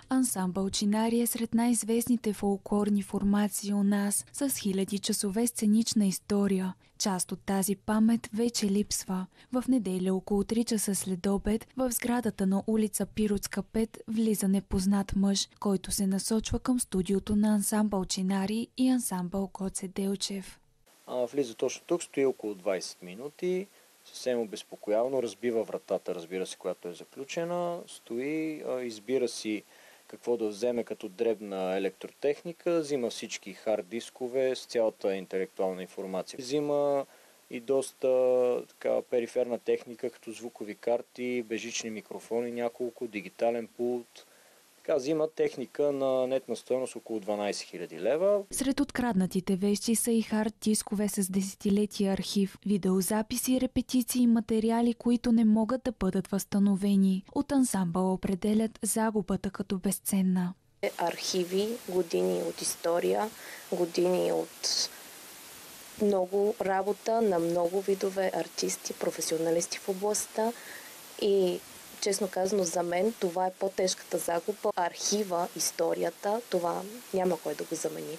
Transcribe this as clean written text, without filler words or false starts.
Ансамбъл Чинари е сред най-известните фолклорни формации у нас, с хиляди часове сценична история. Част от тази памет вече липсва. В неделя около 3 часа след обед в сградата на улица Пиротска 5 влиза непознат мъж, който се насочва към студиото на Ансамбъл Чинари и Ансамбъл Гоце Делчев. Влиза точно тук, стои около 20 минути, съвсем обезпокоявано, разбива вратата, разбира се, която е заключена, стои, избира си какво да вземе като дребна електротехника, взима всички хард дискове с цялата интелектуална информация. Взима и доста периферна техника, като звукови карти, бежични микрофони, няколко, дигитален пулт. Взима техника на нетна стойност около 12 000 лева. Сред откраднатите вещи са и хард дискове с десетилетия архив, видеозаписи, репетиции и материали, които не могат да бъдат възстановени. От ансамбъла определят загубата като безценна. Архиви, години от история, години от много работа на много видове артисти, професионалисти в областта и честно казано, за мен това е по-тежката загуба. Архива, историята, това няма кой да го замени.